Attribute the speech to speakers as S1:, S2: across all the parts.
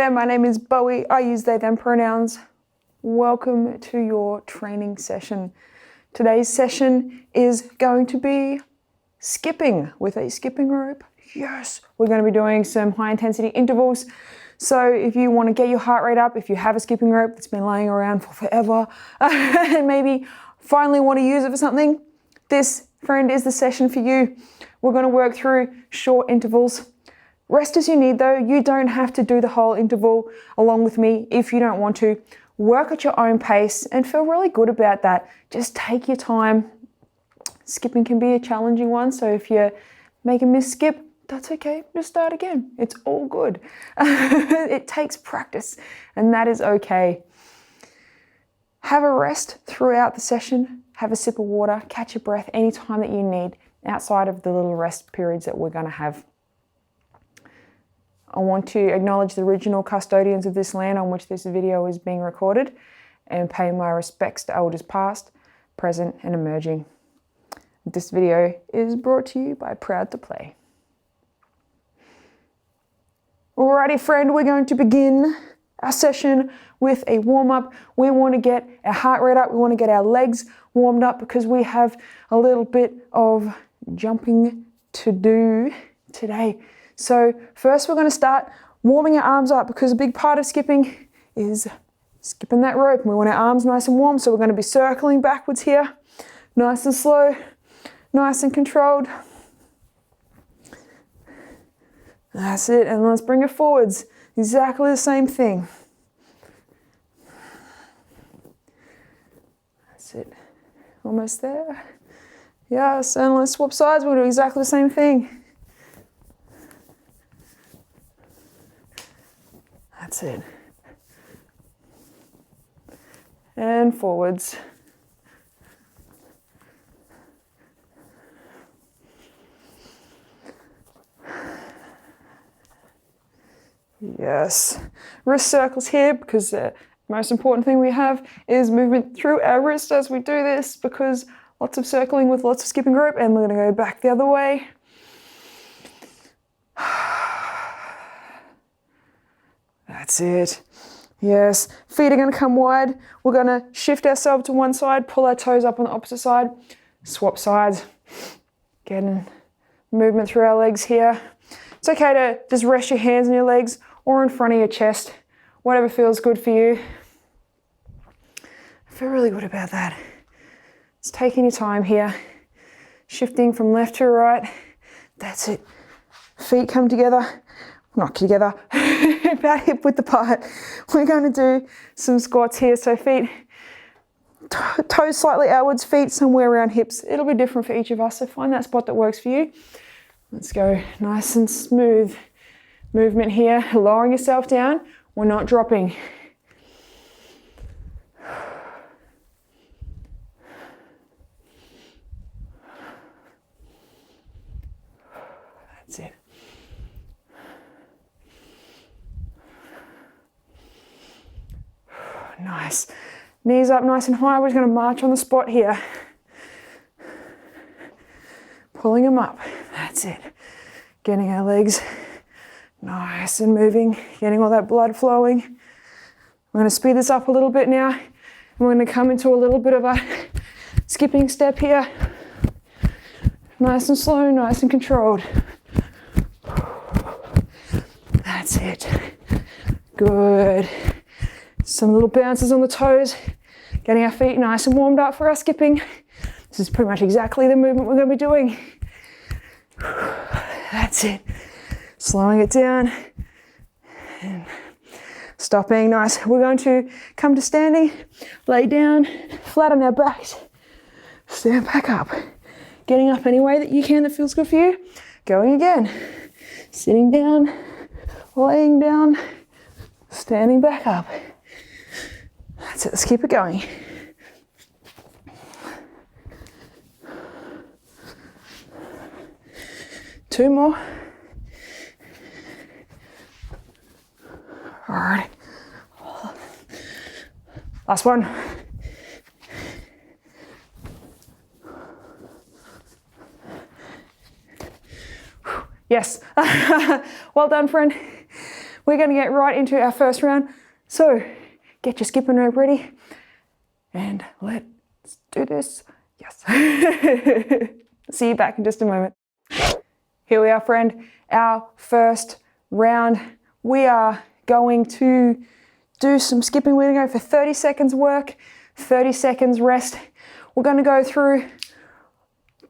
S1: there, my name is Bowie. I use they, them pronouns. Welcome to your training session. Today's session is going to be skipping with a skipping rope. Yes, we're going to be doing some high intensity intervals. So if you want to get your heart rate up, if you have a skipping rope that's been laying around for forever and maybe finally want to use it for something, this, friend, is the session for you. We're going to work through short intervals. Rest as you need though. You don't have to do the whole interval along with me if you don't want to. Work at your own pace and feel really good about that. Just take your time. Skipping can be a challenging one, so if you make a misskip, that's okay. Just start again. It's all good. It takes practice and that is okay. Have a rest throughout the session. Have a sip of water. Catch your breath anytime that you need outside of the little rest periods that we're going to have. I want to acknowledge the original custodians of this land on which this video is being recorded and pay my respects to elders past, present and emerging. This video is brought to you by Proud to Play. Alrighty friend, we're going to begin our session with a warm-up. We want to get our heart rate up, we want to get our legs warmed up because we have a little bit of jumping to do today. So first we're going to start warming our arms up because a big part of skipping is skipping that rope. We want our arms nice and warm, so we're going to be circling backwards here. Nice and slow, nice and controlled. That's it, and let's bring it forwards. Exactly the same thing. That's it. Almost there. Yes, and let's swap sides. We'll do exactly the same thing. That's it. And forwards. Yes. Wrist circles here because the most important thing we have is movement through our wrist as we do this, because lots of circling with lots of skipping rope, and we're going to go back the other way. That's it. Yes, feet are going to come wide. We're going to shift ourselves to one side, pull our toes up on the opposite side, swap sides, getting movement through our legs here. It's okay to just rest your hands on your legs or in front of your chest, whatever feels good for you. I feel really good about that. It's taking your time here, shifting from left to right. That's it. Feet come together. Not together, about hip width apart. We're going to do some squats here. So feet, toes slightly outwards, feet somewhere around hips. It'll be different for each of us, so find that spot that works for you. Let's go nice and smooth movement here. Lowering yourself down, we're not dropping. That's it. Nice. Knees up nice and high. We're just going to march on the spot here. Pulling them up. That's it. Getting our legs nice and moving. Getting all that blood flowing. We're going to speed this up a little bit now. And we're going to come into a little bit of a skipping step here. Nice and slow, nice and controlled. That's it. Good. Some little bounces on the toes, getting our feet nice and warmed up for our skipping. This is pretty much exactly the movement we're going to be doing. That's it. Slowing it down and stopping. Nice. We're going to come to standing, lay down, flat on our backs, stand back up. Getting up any way that you can that feels good for you. Going again. Sitting down, laying down, standing back up. That's it, let's keep it going. Two more. All right. Last one. Yes. Well done, friend. we're going to get right into our first round. So get your skipping rope ready and let's do this. Yes. See you back in just a moment. Here we are, friend. Our first round. We are going to do some skipping. We're going to go for 30 seconds work, 30 seconds rest. We're going to go through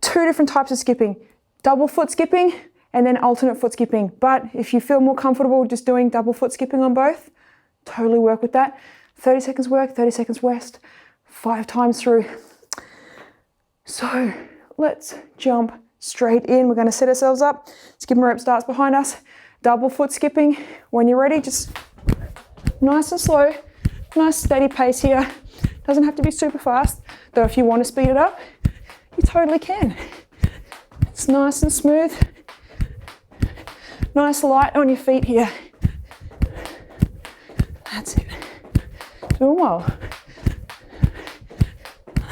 S1: 2 different types of skipping. Double foot skipping and then alternate foot skipping. But if you feel more comfortable just doing double foot skipping on both, totally work with that. 30 seconds work, 30 seconds rest, 5 times through. So let's jump straight in. We're going to set ourselves up. Skipping rope starts behind us. Double foot skipping. When you're ready, just nice and slow, nice steady pace here. Doesn't have to be super fast, though if you want to speed it up, you totally can. It's nice and smooth. Nice light on your feet here. That's it. Doing well.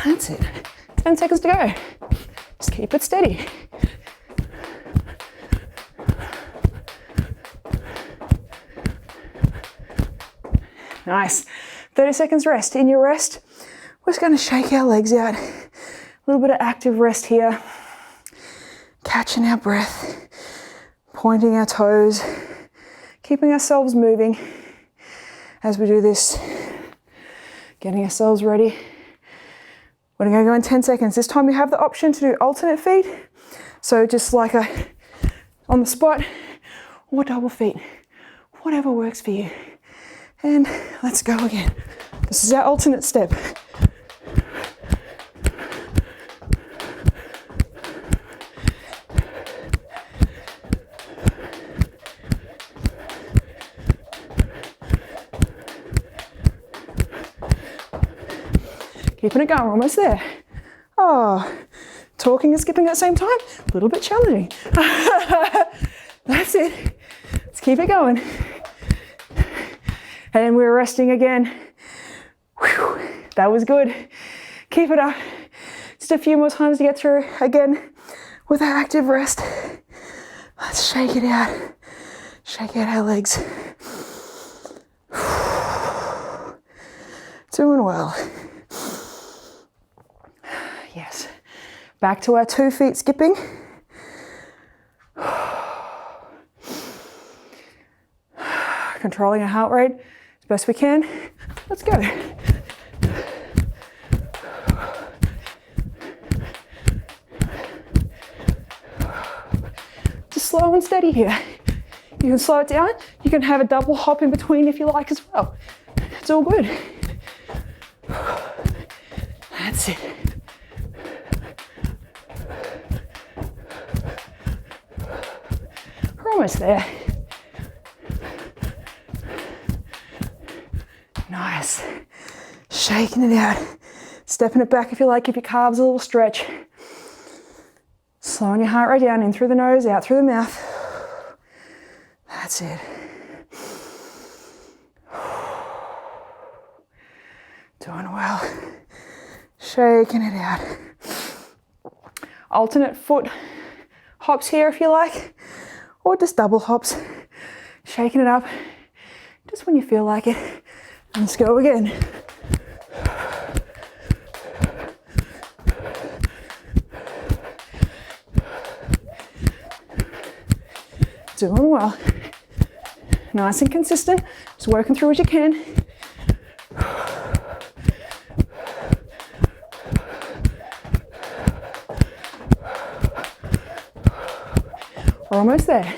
S1: That's it. 10 seconds to go. Just keep it steady. Nice. 30 seconds rest. In your rest, we're just going to shake our legs out. A little bit of active rest here. Catching our breath. Pointing our toes. Keeping ourselves moving as we do this. Getting ourselves ready. We're going to go in 10 seconds. This time you have the option to do alternate feet. So just like on the spot or double feet. Whatever works for you. And let's go again. This is our alternate step. Keeping it going, we're almost there. Oh, talking and skipping at the same time, a little bit challenging. That's it. Let's keep it going. And we're resting again. Whew, that was good. Keep it up. Just a few more times to get through again with our active rest. Let's shake it out. Shake out our legs. Doing well. Yes. Back to our 2 feet skipping. Controlling our heart rate as best we can. Let's go. Just slow and steady here. You can slow it down. You can have a double hop in between if you like as well. It's all good. That's it. We're almost there. Nice. Shaking it out. Stepping it back if you like, give your calves a little stretch. Slowing your heart rate down, in through the nose, out through the mouth. That's it. Doing well. Shaking it out. Alternate foot hops here if you like, or just double hops. Shaking it up just when you feel like it. Let's go again. Doing well. Nice and consistent. Just working through what you can. We're almost there.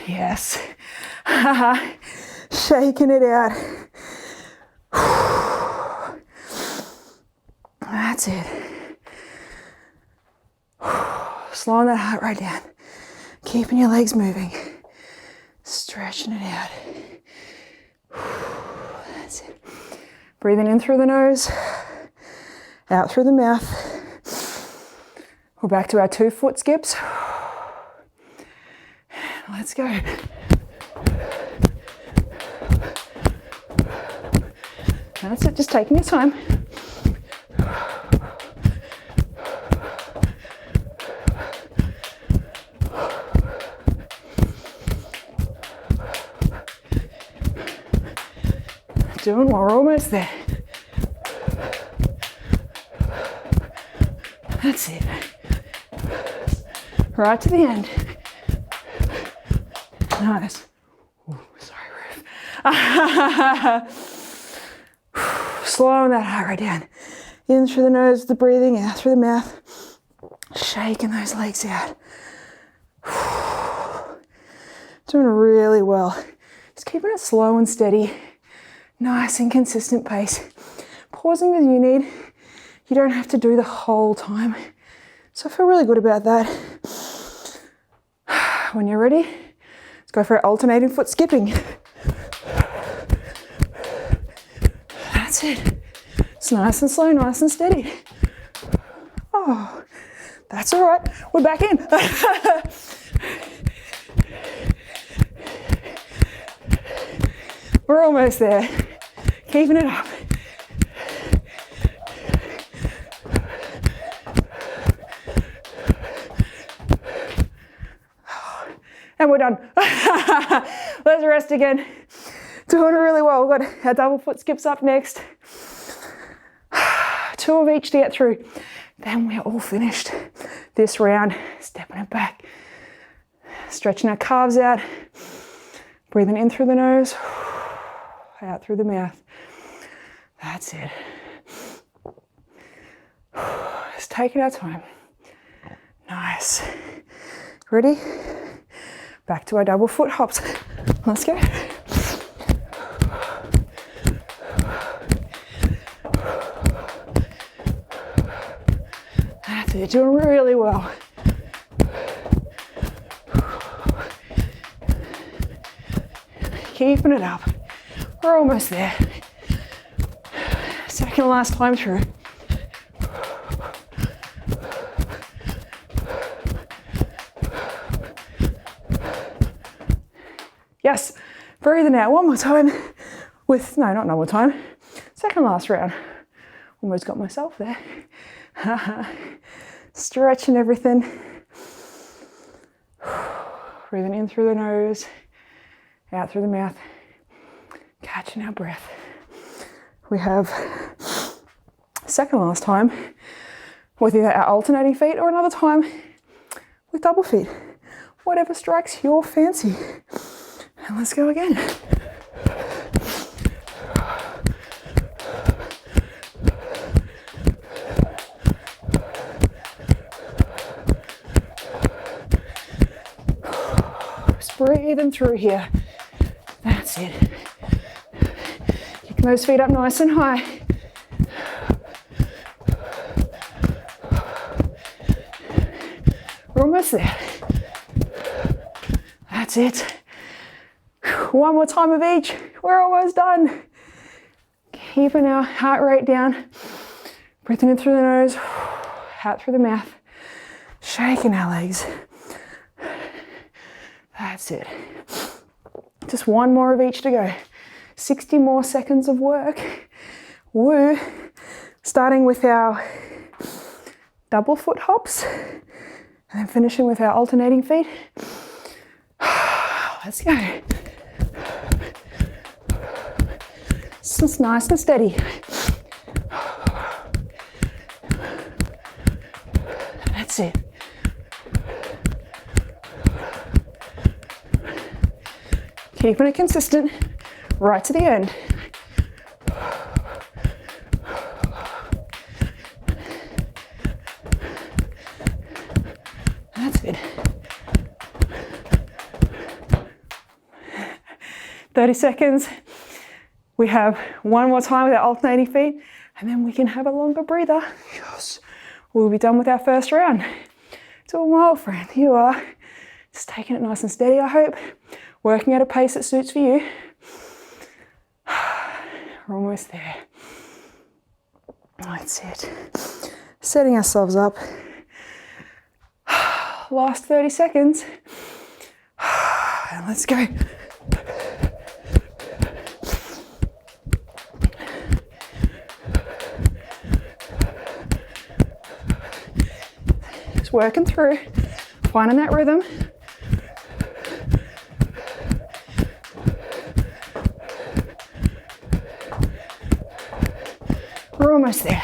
S1: Yes. Shaking it out. That's it. Slowing that heart rate down. Keeping your legs moving. Stretching it out. That's it. Breathing in through the nose, out through the mouth. We're back to our 2 foot skips. Let's go. That's it, just taking your time. Doing well, we're almost there. That's it. Right to the end. Nice. Ooh, sorry, Ruth. Slowing that heart rate down. In through the nose, the breathing, out through the mouth. Shaking those legs out. Doing really well. Just keeping it slow and steady. Nice and consistent pace. Pausing as you need. You don't have to do the whole time. So I feel really good about that. When you're ready, let's go for alternating foot skipping. That's it. It's nice and slow, nice and steady. Oh, that's all right. We're back in. We're almost there. Keeping it up. And we're done. Let's rest again. Doing really well. We've got our double foot skips up next. 2 of each to get through. Then we're all finished. This round, stepping it back. Stretching our calves out. Breathing in through the nose. Out through the mouth. That's it. Just taking our time. Nice. Ready? Back to our double foot hops. Let's go. That's it. Doing really well. Keeping it up. We're almost there. Second last time through. Yes, breathing out one more time with, no, not one more time. Second last round. Almost got myself there. Stretching everything. Breathing in through the nose, out through the mouth. Catching our breath. We have second last time with either our alternating feet or another time with double feet. Whatever strikes your fancy. And let's go again. Just breathing through here. That's it. Kick those feet up nice and high. We're almost there. That's it. One more time of each. We're almost done. Keeping our heart rate down. Breathing in through the nose, out through the mouth. Shaking our legs. That's it. Just one more of each to go. 60 more seconds of work. Woo. Starting with our double foot hops and then finishing with our alternating feet. Let's go. Just nice and steady. That's it. Keeping it consistent right to the end. That's it. 30 seconds. We have one more time with our alternating feet, and then we can have a longer breather. Yes. We'll be done with our first round. Doing well, friend. You are. Just taking it nice and steady, I hope. Working at a pace that suits for you. We're almost there. That's it. Setting ourselves up. Last 30 seconds. And let's go. Just working through, finding that rhythm. almost there.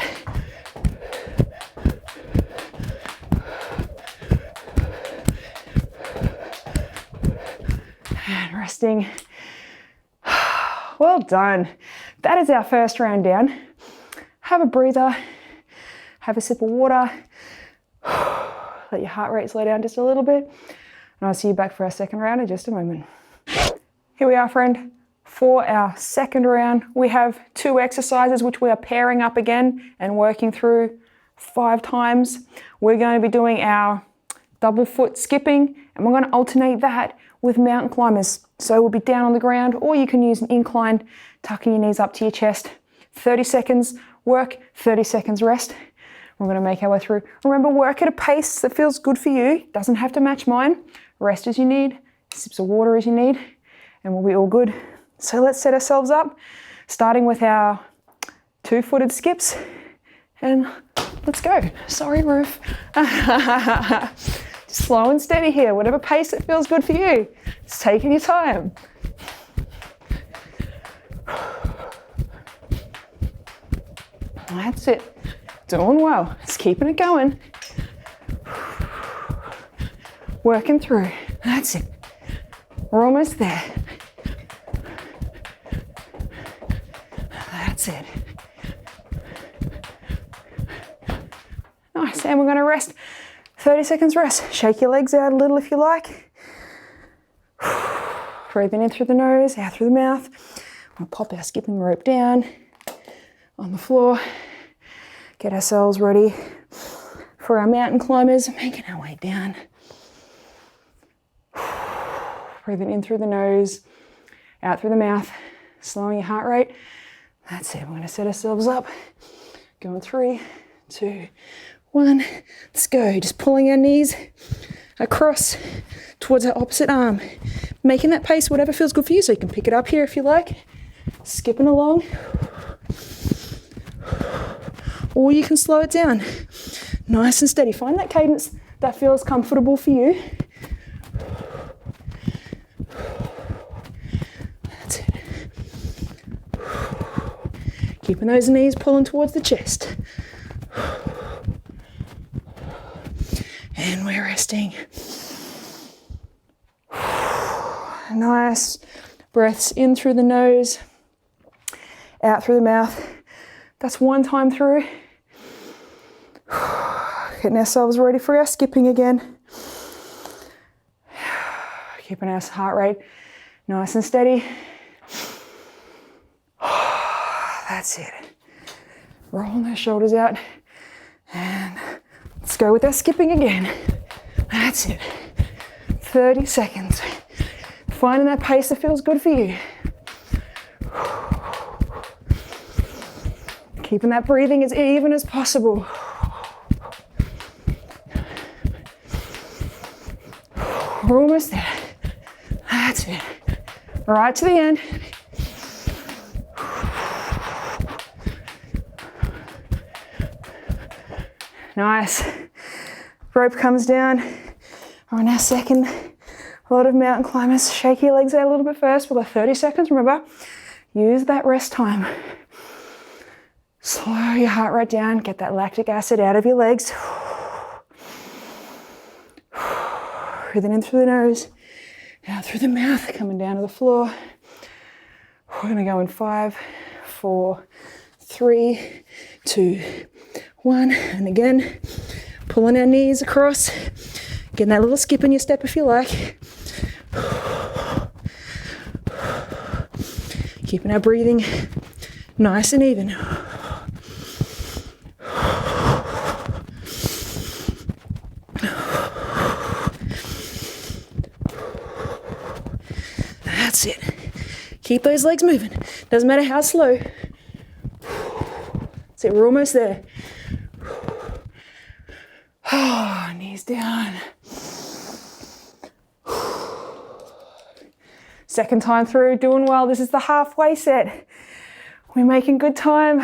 S1: And resting. Well done. That is our first round down. Have a breather, have a sip of water, let your heart rate slow down just a little bit, and I'll see you back for our second round in just a moment. Here we are, friend. For our second round, we have 2 exercises which we are pairing up again and working through 5 times. We're going to be doing our double foot skipping, and we're going to alternate that with mountain climbers. So we'll be down on the ground, or you can use an incline, tucking your knees up to your chest. 30 seconds work, 30 seconds rest. We're going to make our way through. Remember, work at a pace that feels good for you. Doesn't have to match mine. Rest as you need, sips of water as you need, and we'll be all good. So let's set ourselves up, starting with our 2-footed skips, and let's go. Sorry, roof. Slow and steady here, whatever pace that feels good for you. Just taking your time. That's it. Doing well. Just keeping it going. Working through. That's it. We're almost there. That's it. Nice. And we're going to rest. 30 seconds rest. Shake your legs out a little if you like. Breathing in through the nose, out through the mouth. We'll pop our skipping rope down on the floor. Get ourselves ready for our mountain climbers. Making our way down. Breathing in through the nose, out through the mouth. Slowing your heart rate. That's it. We're going to set ourselves up. Going 3, 2, 1. Let's go. Just pulling our knees across towards our opposite arm. Making that pace whatever feels good for you. So you can pick it up here if you like. Skipping along. Or you can slow it down. Nice and steady. Find that cadence that feels comfortable for you. That's it. Keeping those knees pulling towards the chest. And we're resting. Nice. Breaths in through the nose, out through the mouth. That's 1 time through. Getting ourselves ready for our skipping again. Keeping our heart rate nice and steady. That's it. Rolling those shoulders out. And let's go with our skipping again. That's it. 30 seconds. Finding that pace that feels good for you. Keeping that breathing as even as possible. We're almost there. That's it. Right to the end. Nice. Rope comes down. We're on our second. A lot of mountain climbers. Shake your legs out a little bit first. We've got 30 seconds. Remember, use that rest time. Slow your heart rate down. Get that lactic acid out of your legs. Breathing in through the nose, out through the mouth, coming down to the floor. We're going to go in 5, 4, 3, 2, 1. And again, pulling our knees across. Getting that little skip in your step if you like. Keeping our breathing nice and even. That's it. Keep those legs moving. Doesn't matter how slow. That's it, we're almost there. Oh, knees down. Second time through, doing well. This is the halfway set. We're making good time.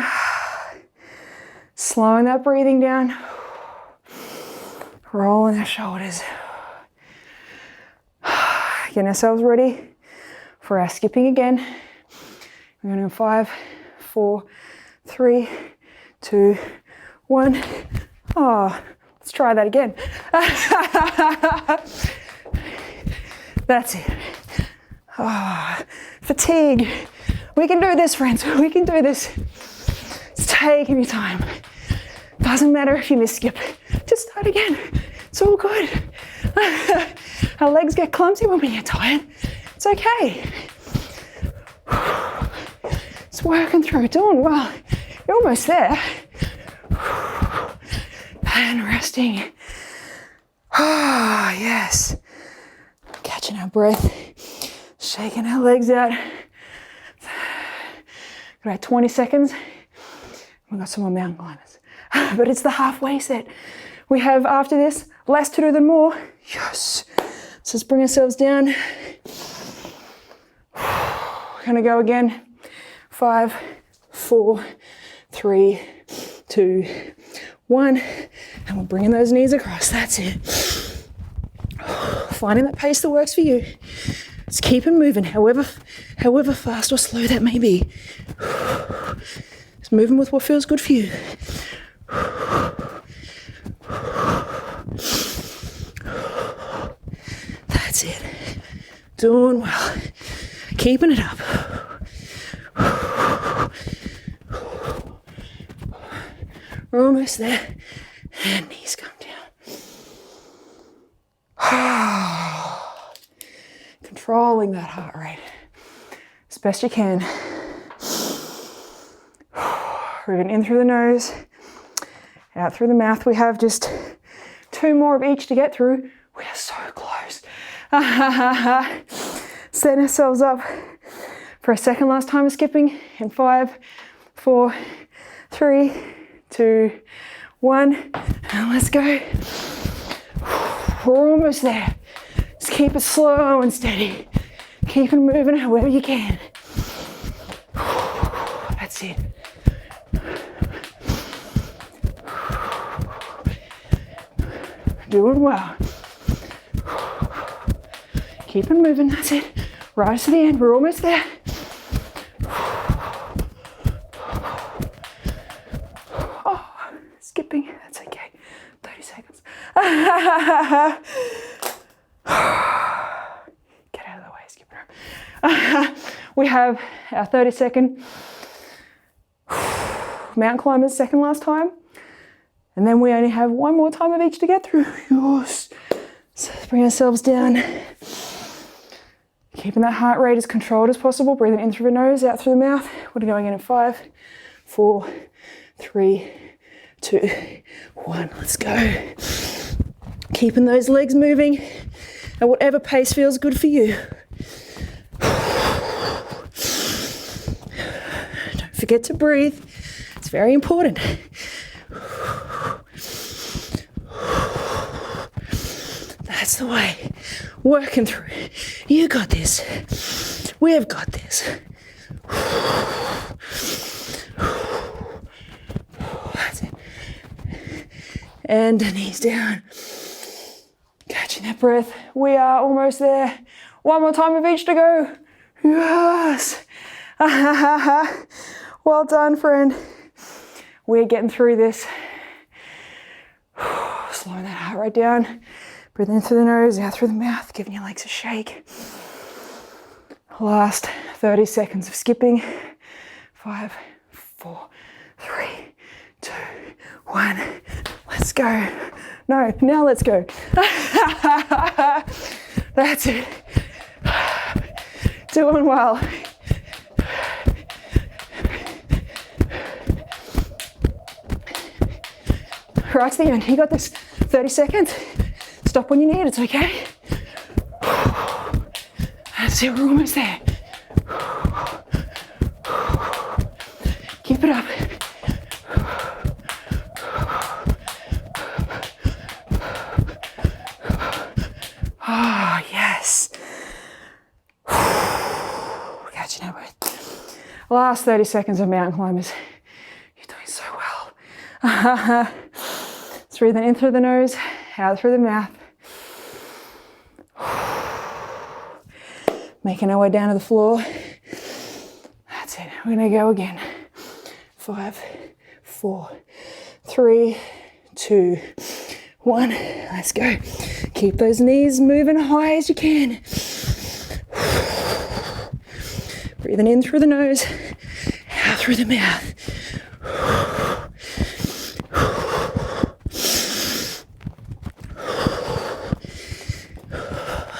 S1: Slowing that breathing down. Rolling our shoulders. Getting ourselves ready for our skipping again. We're going to go 5, 4, 3, 2, 1. Oh, let's try that again. That's it. Oh, fatigue. We can do this, friends. We can do this. It's taking your time. Doesn't matter if you miss skip. Just start again. It's all good. Our legs get clumsy when we get tired. It's okay. It's working through, doing well. You're almost there. And resting. Ah, yes. Catching our breath. Shaking our legs out. About 20 seconds. We've got some more mountain climbers. But it's the halfway set. We have, after this, less to do than more. Yes. So let's bring ourselves down. We're gonna go again. 5, 4, 3, 2, 1. And we're bringing those knees across. That's it. Finding that pace that works for you. Just keep it moving, however fast or slow that may be. Just moving with what feels good for you. That's it. Doing well. Keeping it up. We're almost there. And knees come down. Controlling that heart rate as best you can. Breathing in through the nose, out through the mouth. We have just 2 more of each to get through. We are so close. Setting ourselves up for a second last time of skipping in 5, 4, 3, 2, 1. And let's go. We're almost there. Just keep it slow and steady. Keep it moving however you can. That's it. Doing well. Keep it moving, that's it. Rise to the end, we're almost there. Oh, skipping, that's okay. 30 seconds. Get out of the way, skip it. We have our 30-second mountain climbers, second last time. And then we only have 1 more time of each to get through. Yes. So let's bring ourselves down. Keeping that heart rate as controlled as possible. Breathing in through the nose, out through the mouth. We're going in 5, 4, 3, 2, 1. Let's go. Keeping those legs moving at whatever pace feels good for you. Don't forget to breathe. It's very important. That's the way. Working through. You got this. We've got this. That's it. And knees down. Catching that breath. We are almost there. 1 more time of each to go. Yes. Well done, friend. We're getting through this. Slowing that heart rate down. Breathing in through the nose, out through the mouth, giving your legs a shake. Last 30 seconds of skipping. 5, 4, 3, 2, 1. Let's go. No, now let's go. That's it. Doing well. Right to the end. You got this. 30 seconds. Stop when you need, it's okay. That's it, we're almost there. Keep it up. Ah, oh, yes. Catching our breath. Last 30 seconds of mountain climbers. You're doing so well. Just breathing in through the nose, out through the mouth. Making our way down to the floor. That's it. We're gonna go again. 5, 4, 3, 2, 1. Let's go. Keep those knees moving high as you can. Breathing in through the nose, out through the mouth.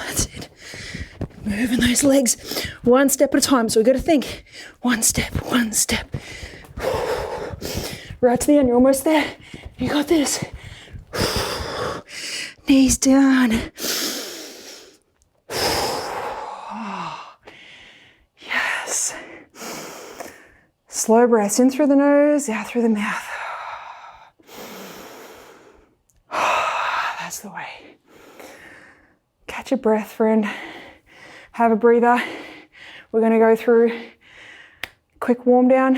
S1: That's it. Moving those legs one step at a time. So we've got to think one step, one step. Right to the end, you're almost there. You got this. Knees down. Yes. Slow breaths in through the nose, out through the mouth. That's the way. Catch your breath, friend. Have a breather. We're going to go through a quick warm down,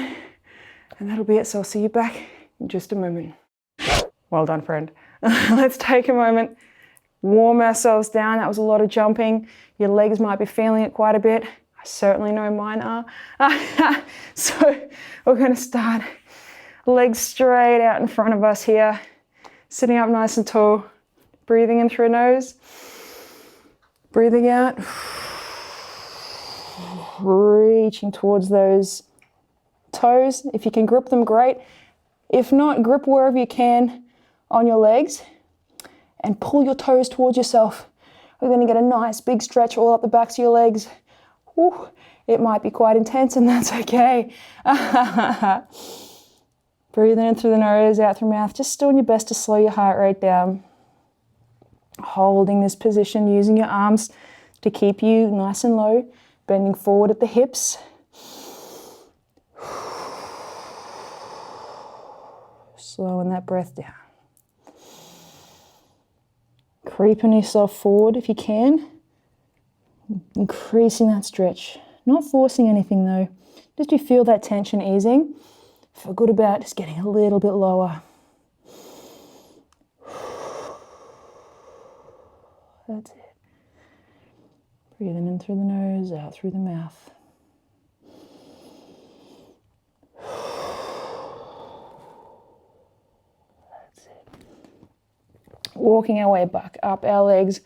S1: and that'll be it. So I'll see you back in just a moment. Well done, friend. Let's take a moment, warm ourselves down. That was a lot of jumping. Your legs might be feeling it quite a bit. I certainly know mine are. So we're going to start legs straight out in front of us here. Sitting up nice and tall. Breathing in through your nose. Breathing out. Reaching towards those toes. If you can grip them, great. If not, grip wherever you can on your legs and pull your toes towards yourself. We're going to get a nice big stretch all up the backs of your legs. Whew, it might be quite intense, and that's okay. Breathing in through the nose, out through the mouth. Just doing your best to slow your heart rate down. Holding this position, using your arms to keep you nice and low. Bending forward at the hips. Slowing that breath down. Creeping yourself forward if you can. Increasing that stretch. Not forcing anything though. Just you feel that tension easing. Feel good about just getting a little bit lower. That's it. Breathing in through the nose, out through the mouth. That's it. Walking our way back up our legs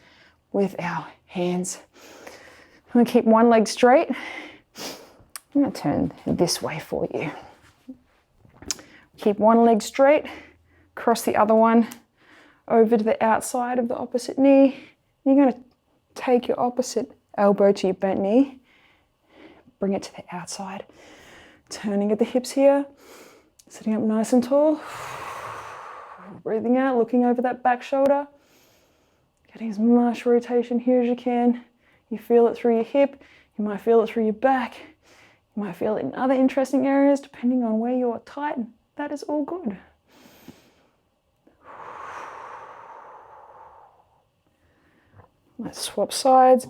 S1: with our hands. I'm going to keep one leg straight. I'm going to turn this way for you. Keep one leg straight, cross the other one over to the outside of the opposite knee. You're going to take your opposite elbow to your bent knee, bring it to the outside, turning at the hips here, sitting up nice and tall, breathing out, looking over that back shoulder, getting as much rotation here as you can. You feel it through your hip, you might feel it through your back, you might feel it in other interesting areas depending on where you're tight. That is all good. Let's swap sides.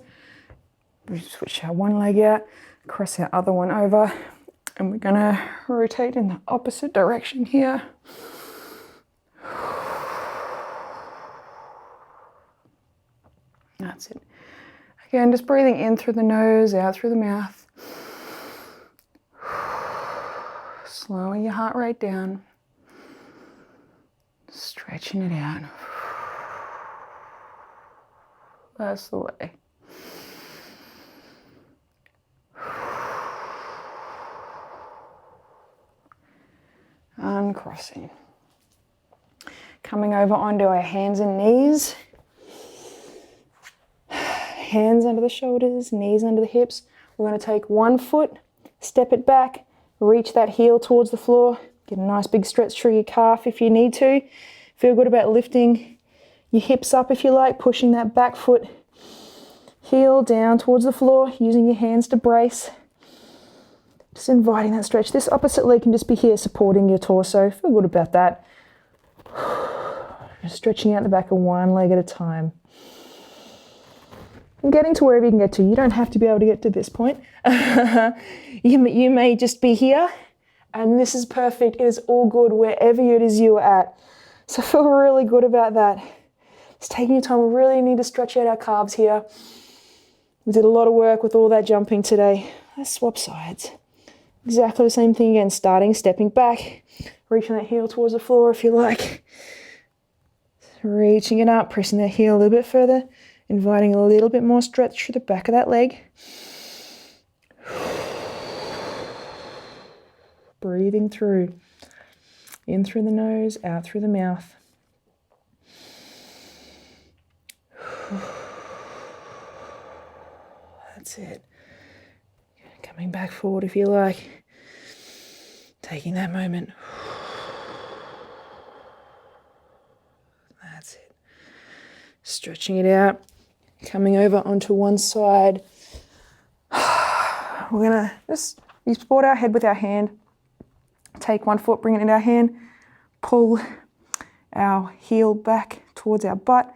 S1: We switch our one leg out, cross our other one over, and we're going to rotate in the opposite direction here. That's it. Again, just breathing in through the nose, out through the mouth. Slowing your heart rate down. Stretching it out. That's the way. Uncrossing. Coming over onto our hands and knees. Hands under the shoulders, knees under the hips. We're going to take one foot, step it back, reach that heel towards the floor. Get a nice big stretch through your calf if you need to. Feel good about lifting your hips up if you like, pushing that back foot, heel down towards the floor, using your hands to brace. Just inviting that stretch. This opposite leg can just be here supporting your torso. Feel good about that. Just stretching out the back of one leg at a time. And getting to wherever you can get to. You don't have to be able to get to this point. You may just be here, and this is perfect. It is all good wherever it is you are at. So feel really good about that. Just taking your time. We really need to stretch out our calves here. We did a lot of work with all that jumping today. Let's swap sides. Exactly the same thing again, stepping back, reaching that heel towards the floor if you like. Reaching it up, pressing that heel a little bit further, inviting a little bit more stretch through the back of that leg. Breathing through. In through the nose, out through the mouth. That's it. Coming back forward if you like. Taking that moment. That's it. Stretching it out. Coming over onto one side. We're going to just support our head with our hand. Take one foot, bring it into our hand. Pull our heel back towards our butt.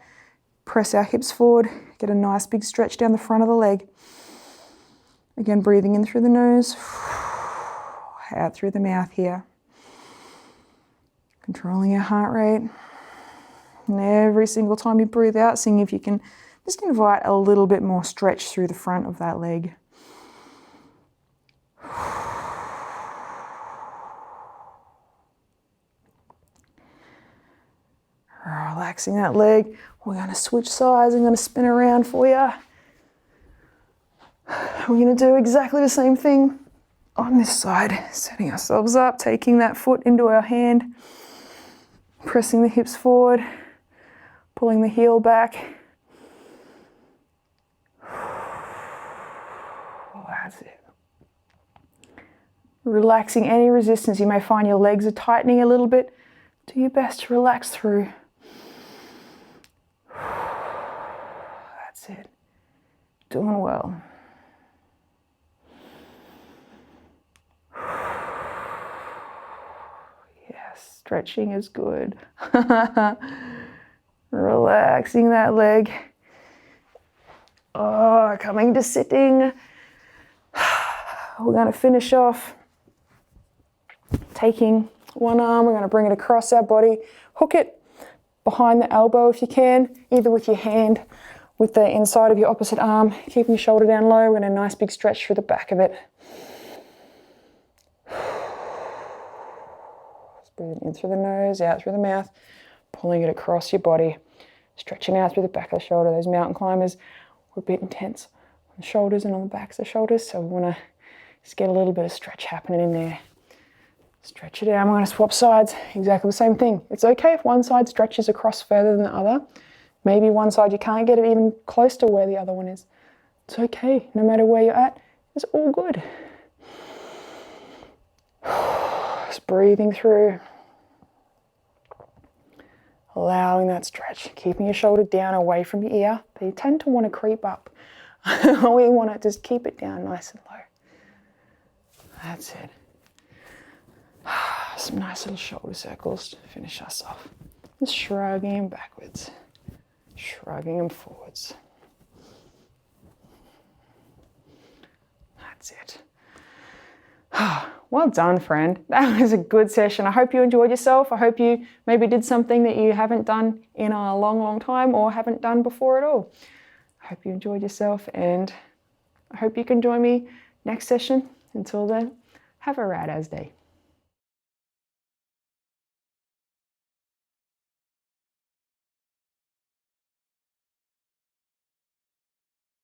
S1: Press our hips forward. Get a nice big stretch down the front of the leg. Again, breathing in through the nose. Out through the mouth here. Controlling your heart rate. And every single time you breathe out, seeing if you can just invite a little bit more stretch through the front of that leg. Relaxing that leg. We're going to switch sides. I'm going to spin around for you. We're going to do exactly the same thing on this side. Setting ourselves up, taking that foot into our hand, pressing the hips forward, pulling the heel back. That's it. Relaxing any resistance. You may find your legs are tightening a little bit. Do your best to relax through. That's it. Doing well. Yes, stretching is good. Relaxing that leg. Oh, coming to sitting. We're going to finish off taking one arm. We're going to bring it across our body. Hook it behind the elbow if you can, either with your hand, with the inside of your opposite arm. Keeping your shoulder down low. We're going to a nice big stretch through the back of it. Just breathing in through the nose, out through the mouth, pulling it across your body, stretching out through the back of the shoulder. Those mountain climbers were a bit intense on the shoulders and on the backs of the shoulders, so we want to just get a little bit of stretch happening in there. Stretch it out. We're going to swap sides. Exactly the same thing. It's okay if one side stretches across further than the other. Maybe one side you can't get it even close to where the other one is. It's okay. No matter where you're at, it's all good. Just breathing through. Allowing that stretch. Keeping your shoulder down away from your ear. They tend to want to creep up. We want to just keep it down nice and low. That's it. Some nice little shoulder circles to finish us off. Just shrugging them backwards, shrugging them forwards. That's it. Well done, friend. That was a good session. I hope you enjoyed yourself. I hope you maybe did something that you haven't done in a long, long time or haven't done before at all. I hope you enjoyed yourself, and I hope you can join me next session. Until then, have a rad-as day.